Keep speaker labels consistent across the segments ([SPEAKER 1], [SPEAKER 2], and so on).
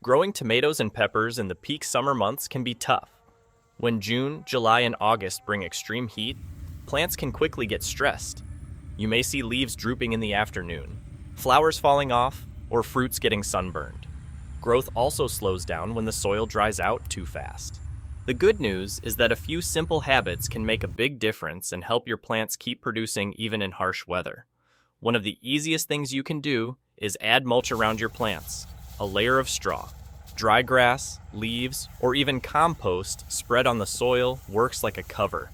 [SPEAKER 1] Growing tomatoes and peppers in the peak summer months can be tough. When June, July, and August bring extreme heat, plants can quickly get stressed. You may see leaves drooping in the afternoon, flowers falling off, or fruits getting sunburned. Growth also slows down when the soil dries out too fast. The good news is that a few simple habits can make a big difference and help your plants keep producing even in harsh weather. One of the easiest things you can do is add mulch around your plants. A layer of straw, dry grass, leaves, or even compost spread on the soil works like a cover.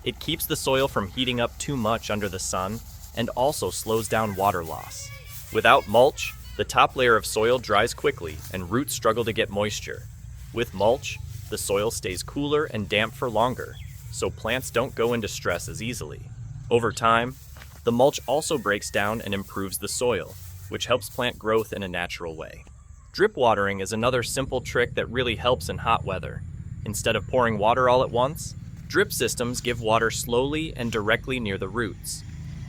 [SPEAKER 1] It keeps the soil from heating up too much under the sun and also slows down water loss. Without mulch, the top layer of soil dries quickly and roots struggle to get moisture. With mulch, the soil stays cooler and damp for longer, so plants don't go into stress as easily. Over time, the mulch also breaks down and improves the soil, which helps plant growth in a natural way. Drip watering is another simple trick that really helps in hot weather. Instead of pouring water all at once, drip systems give water slowly and directly near the roots.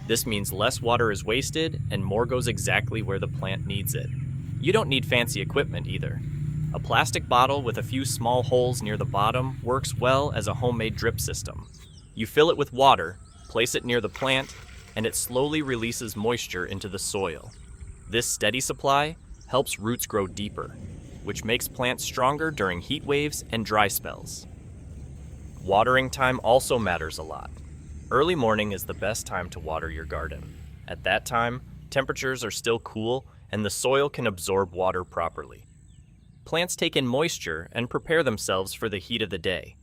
[SPEAKER 1] This means less water is wasted and more goes exactly where the plant needs it. You don't need fancy equipment either. A plastic bottle with a few small holes near the bottom works well as a homemade drip system. You fill it with water, place it near the plant, and it slowly releases moisture into the soil. This steady supply helps roots grow deeper, which makes plants stronger during heat waves and dry spells. Watering time also matters a lot. Early morning is the best time to water your garden. At that time, temperatures are still cool and the soil can absorb water properly. Plants take in moisture and prepare themselves for the heat of the day.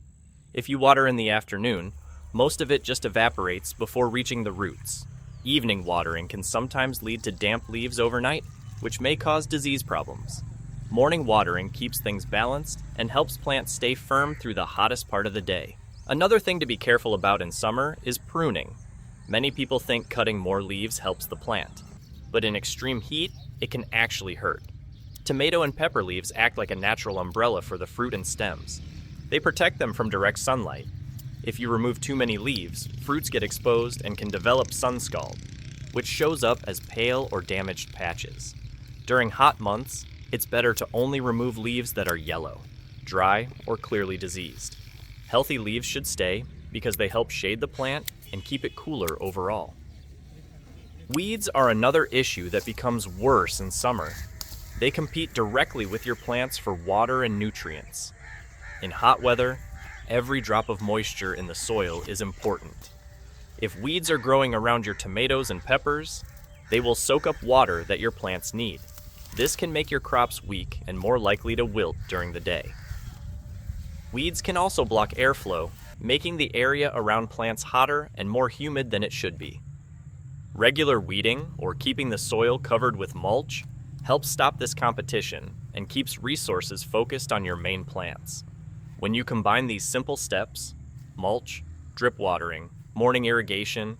[SPEAKER 1] If you water in the afternoon, most of it just evaporates before reaching the roots. Evening watering can sometimes lead to damp leaves overnight, which may cause disease problems. Morning watering keeps things balanced and helps plants stay firm through the hottest part of the day. Another thing to be careful about in summer is pruning. Many people think cutting more leaves helps the plant, but in extreme heat, it can actually hurt. Tomato and pepper leaves act like a natural umbrella for the fruit and stems. They protect them from direct sunlight. If you remove too many leaves, fruits get exposed and can develop sunscald, which shows up as pale or damaged patches. During hot months, it's better to only remove leaves that are yellow, dry, or clearly diseased. Healthy leaves should stay because they help shade the plant and keep it cooler overall. Weeds are another issue that becomes worse in summer. They compete directly with your plants for water and nutrients. In hot weather, every drop of moisture in the soil is important. If weeds are growing around your tomatoes and peppers, they will soak up water that your plants need. This can make your crops weak and more likely to wilt during the day. Weeds can also block airflow, making the area around plants hotter and more humid than it should be. Regular weeding, or keeping the soil covered with mulch, helps stop this competition and keeps resources focused on your main plants. When you combine these simple steps, mulch, drip watering, morning irrigation,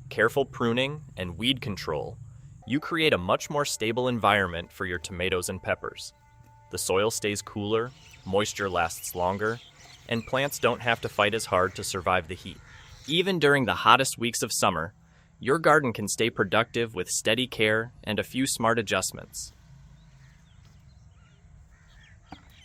[SPEAKER 1] careful pruning, and weed control, you create a much more stable environment for your tomatoes and peppers. The soil stays cooler, moisture lasts longer, and plants don't have to fight as hard to survive the heat. Even during the hottest weeks of summer, your garden can stay productive with steady care and a few smart adjustments.